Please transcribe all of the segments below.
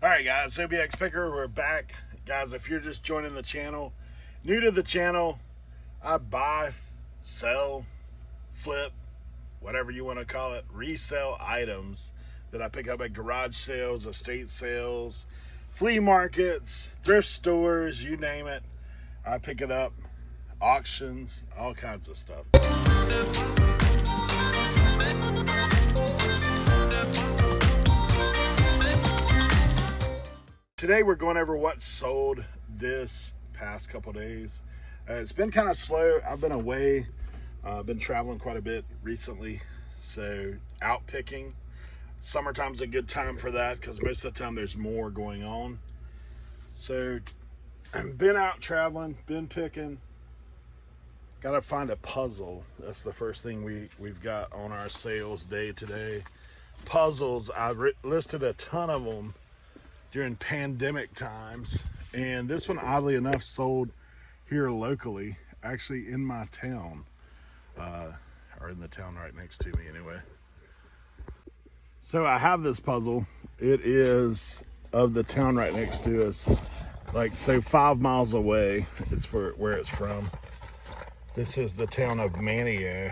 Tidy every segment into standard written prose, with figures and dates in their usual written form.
All right, guys, Obx Picker, we're back. Guys, if you're just joining the channel, new to the channel, I buy, sell, flip, whatever you want to call it, resell items that I pick up at garage sales, estate sales, flea markets, thrift stores, you name it. I pick it up, auctions, all kinds of stuff. Today we're going over what sold this past couple days. It's been kind of slow. I've been away. I've been traveling quite a bit recently, so out picking. Summertime's a good time for that because most of the time there's more going on. So I've been out traveling, been picking. Got to find a puzzle. That's the first thing we've got on our sales day today. Puzzles. I've listed a ton of them during pandemic times, and this one oddly enough sold here locally, actually in my town, or in the town right next to me anyway. So I have this puzzle. It is of the town right next to us, like so 5 miles away is for where it's from. This is the town of Manio.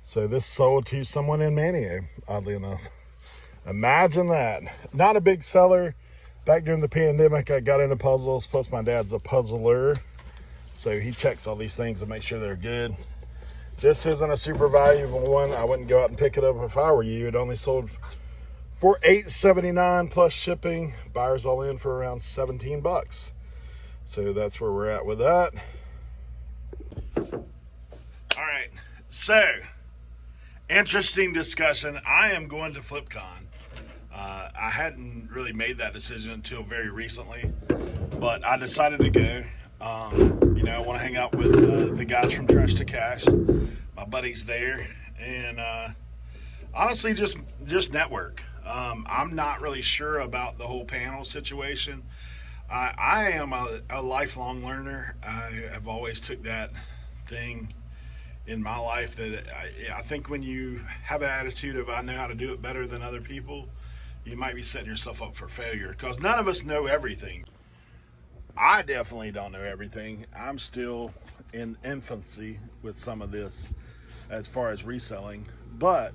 So this sold to someone in Manio, oddly enough. Imagine that. Not a big seller. Back during the pandemic, I got into puzzles. Plus, my dad's a puzzler, so he checks all these things to make sure they're good. This isn't a super valuable one. I wouldn't go out and pick it up if I were you. It only sold for $8.79 plus shipping. Buyers all in for around 17 bucks. So that's where we're at with that. All right. So, interesting discussion. I am going to FlipCon. I hadn't really made that decision until very recently, but I decided to go. I want to hang out with the guys from Trash to Cash. My buddy's there, and honestly, just network. I'm not really sure about the whole panel situation. I am a lifelong learner. I have always took that thing in my life that I think when you have an attitude of I know how to do it better than other people, you might be setting yourself up for failure, because none of us know everything. I definitely don't know everything. I'm still in infancy with some of this as far as reselling, but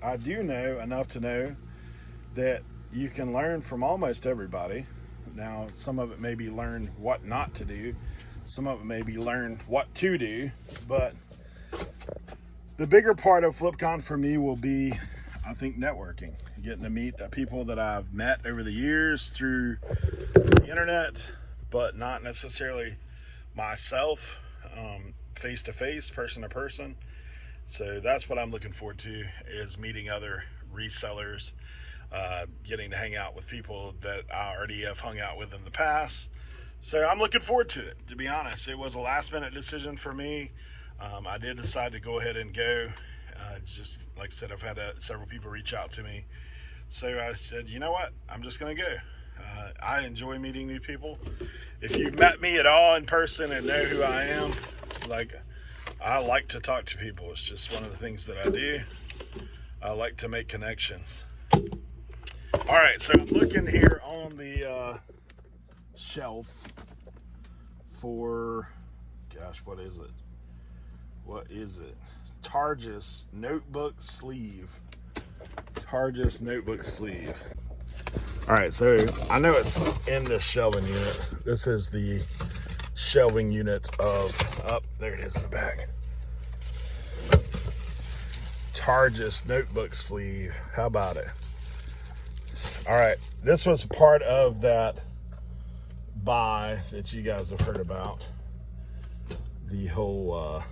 I do know enough to know that you can learn from almost everybody. Now, some of it may be learn what not to do, some of it may be learn what to do, but the bigger part of FlipCon for me will be, I think, networking, getting to meet people that I've met over the years through the internet, but not necessarily myself, face to face, person to person. So that's what I'm looking forward to, is meeting other resellers, getting to hang out with people that I already have hung out with in the past. So I'm looking forward to it, to be honest. It was a last minute decision for me. I did decide to go ahead and go. Just like I said, I've had several people reach out to me. So I said, you know what? I'm just going to go. I enjoy meeting new people. If you've met me at all in person and know who I am, I like to talk to people. It's just one of the things that I do. I like to make connections. All right, so I'm looking here on the shelf for, gosh, what is it? Targus notebook sleeve. Targus notebook sleeve. All right, so I know it's in this shelving unit. This is the shelving unit of, there it is in the back. Targus notebook sleeve. How about it? All right, this was part of that buy that you guys have heard about. The whole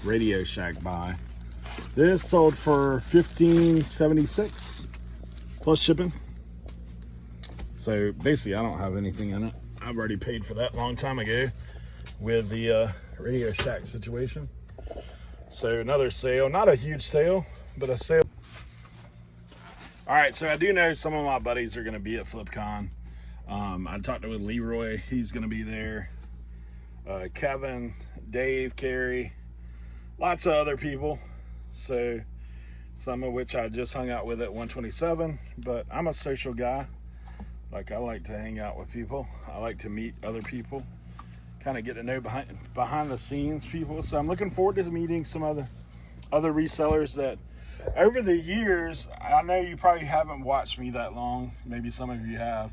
Radio Shack buy. This sold for $15.76 plus shipping. So basically I don't have anything in it. I've already paid for that a long time ago with the Radio Shack situation. So another sale, not a huge sale, but a sale. All right, so I do know some of my buddies are going to be at FlipCon. I talked with Leroy, he's going to be there. Kevin, Dave, Carrie, lots of other people. So some of which I just hung out with at 127, but I'm a social guy. Like, I like to hang out with people. I like to meet other people, kind of get to know behind the scenes people. So I'm looking forward to meeting some other resellers that over the years, I know you probably haven't watched me that long, maybe some of you have,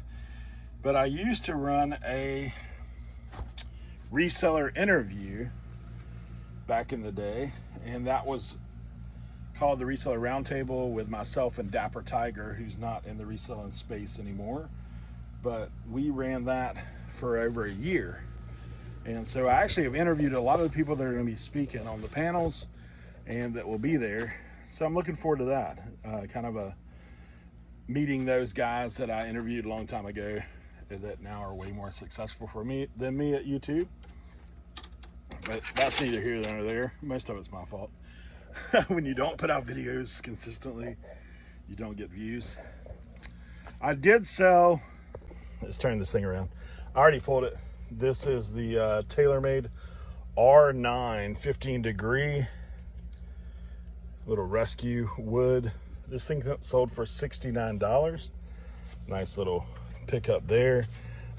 but I used to run a reseller interview back in the day, and that was called the Reseller Roundtable with myself and Dapper Tiger, who's not in the reselling space anymore, but we ran that for over a year. And so I actually have interviewed a lot of the people that are going to be speaking on the panels and that will be there. So I'm looking forward to that, kind of a meeting those guys that I interviewed a long time ago that now are way more successful than me at YouTube. But that's neither here nor there. Most of it's my fault. When you don't put out videos consistently, you don't get views. I did sell, let's turn this thing around. I already pulled it. This is the TaylorMade R9 15 degree little rescue wood. This thing sold for $69. Nice little pickup there.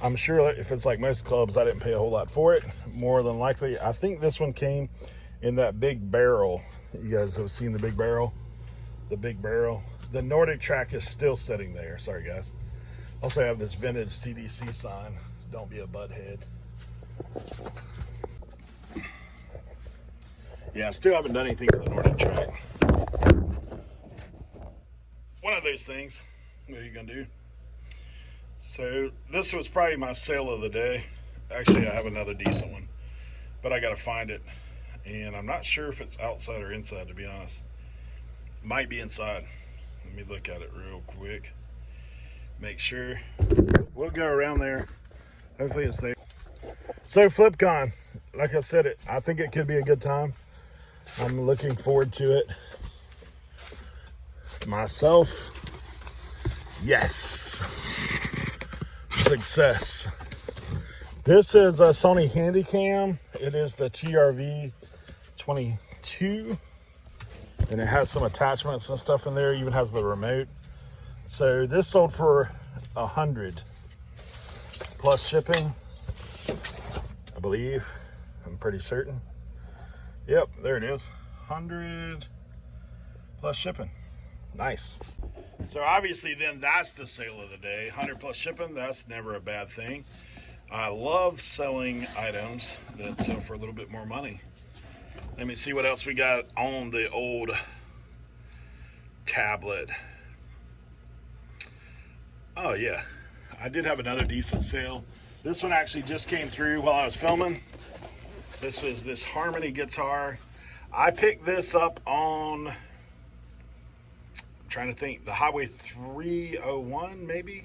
I'm sure if it's like most clubs, I didn't pay a whole lot for it. More than likely, I think this one came in that big barrel. You guys have seen the big barrel? The big barrel. The Nordic track is still sitting there. Sorry, guys. Also, I have this vintage CDC sign. Don't be a butthead. Yeah, I still haven't done anything with the Nordic track. One of those things. What are you gonna do? So this was probably my sale of the day. Actually, I have another decent one, but I gotta find it. And I'm not sure if it's outside or inside, to be honest. Might be inside. Let me look at it real quick. Make sure. We'll go around there. Hopefully it's there. So FlipCon, like I said, I think it could be a good time. I'm looking forward to it. Myself, yes. Success. This is a Sony Handycam. It is the TRV 22, and it has some attachments and stuff in there. It even has the remote. So this sold for $100 plus shipping, I believe. I'm pretty certain. Yep, there it is. 100 plus shipping. Nice. So obviously then that's the sale of the day. 100 plus shipping, that's never a bad thing. I love selling items that sell for a little bit more money. Let me see what else we got on the old tablet. Oh yeah, I did have another decent sale. This one actually just came through while I was filming. This is this Harmony guitar. I picked this up on, I'm trying to think, the Highway 301, maybe?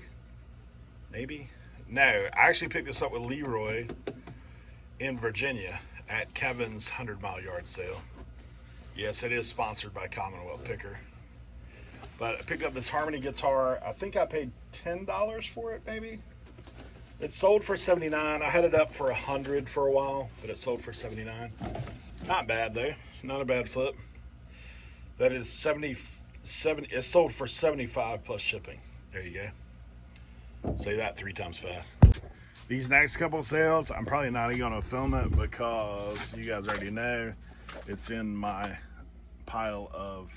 No, I actually picked this up with Leroy in Virginia at Kevin's 100-mile yard sale. Yes, it is sponsored by Commonwealth Picker. But I picked up this Harmony guitar. I think I paid $10 for it, maybe. It sold for $79. I had it up for $100 for a while, but it sold for $79. Not bad though. Not a bad flip. That is 77. It sold for $75 plus shipping. There you go. Say that 3 times fast. These next couple sales, I'm probably not even gonna film it because you guys already know it's in my pile of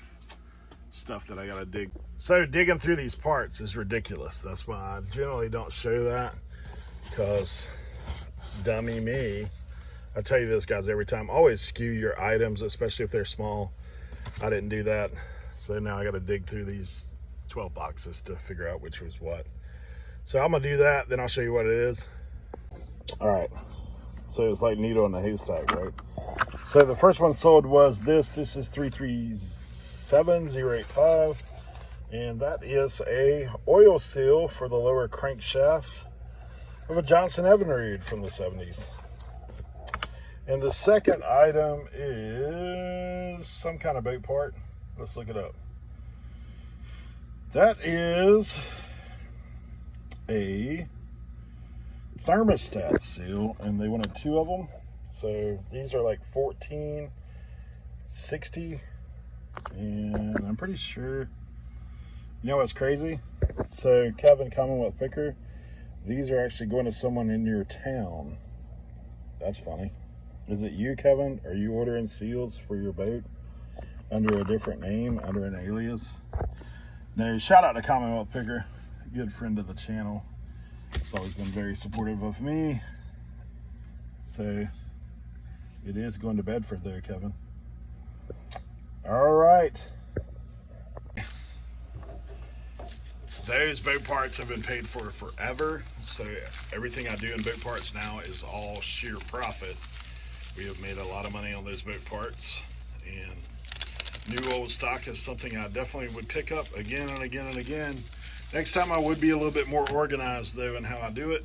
stuff that I gotta dig. So digging through these parts is ridiculous. That's why I generally don't show that, because dummy me. I tell you this, guys, every time, always skew your items, especially if they're small. I didn't do that, so now I gotta dig through these 12 boxes to figure out which was what. So I'm gonna do that, then I'll show you what it is. All right, so it's like needle in a haystack, right? So the first one sold was this is 337085, and that is a oil seal for the lower crankshaft of a Johnson Evinrude from the 70s. And the second item is some kind of boat part. Let's look it up. That is a thermostat seal, and they wanted 2 of them. So these are like $14.60 And I'm pretty sure, you know what's crazy? So Kevin Commonwealth Picker, these are actually going to someone in your town. That's funny. Is it you, Kevin? Are you ordering seals for your boat under a different name, under an alias? No, shout out to Commonwealth Picker, good friend of the channel. He's always been very supportive of me. So it is going to Bedford though, Kevin. All right. Those boat parts have been paid for forever, so everything I do in boat parts now is all sheer profit. We have made a lot of money on those boat parts, and new old stock is something I definitely would pick up again and again and again. Next time I would be a little bit more organized though in how I do it.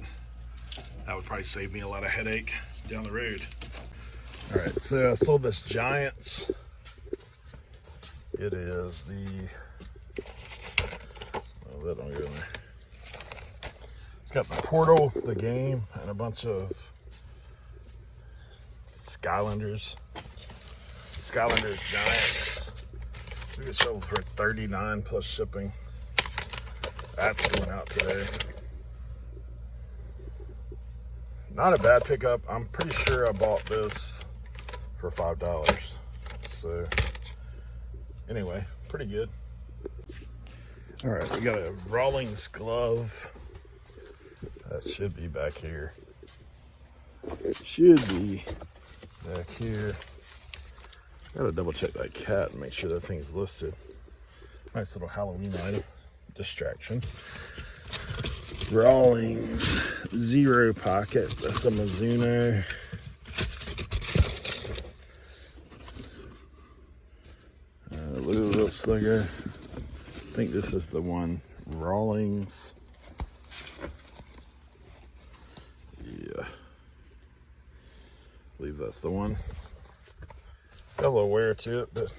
That would probably save me a lot of headache down the road. All right, so I sold this Giants. It is the, oh, that don't go in there. It's got the Portal, the game, and a bunch of Skylanders. Skylanders Giants. We sold for $39 plus shipping. That's going out today. Not a bad pickup. I'm pretty sure I bought this for $5. So anyway, pretty good. All right, we got a Rawlings glove. That should be back here. Should be back here. Gotta double check that cat and make sure that thing's listed. Nice little Halloween item. Distraction. Rawlings Zero Pocket. That's a Mizuno. Little slugger. I think this is the one. Rawlings. Yeah. I believe that's the one. Got a little wear to it, but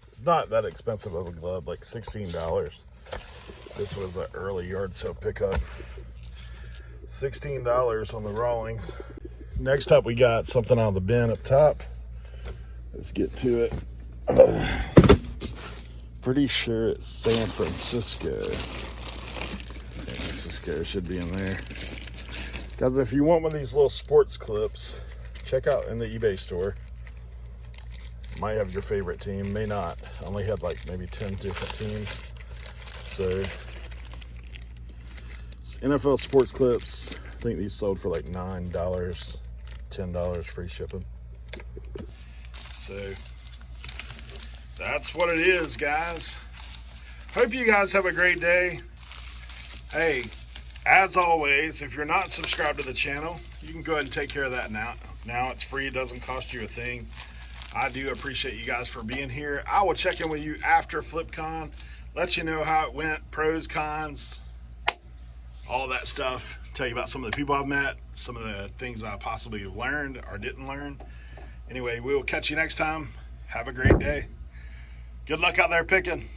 it's not that expensive of a glove, like $16. This was an early yard sale pickup. $16 on the Rawlings. Next up, we got something out of the bin up top. Let's get to it. Pretty sure it's San Francisco. San Francisco should be in there. Guys, if you want one of these little sports clips, check out in the eBay store. Might have your favorite team, may not. I only had like maybe 10 different teams. So NFL sports clips, I think these sold for like $9, $10 free shipping. So that's what it is, guys. Hope you guys have a great day. Hey, as always, if you're not subscribed to the channel, you can go ahead and take care of that now. Now it's free, it doesn't cost you a thing. I do appreciate you guys for being here. I will check in with you after FlipCon, let you know how it went, pros, cons, all that stuff. Tell you about some of the people I've met, some of the things I possibly learned or didn't learn. Anyway, we will catch you next time. Have a great day. Good luck out there picking.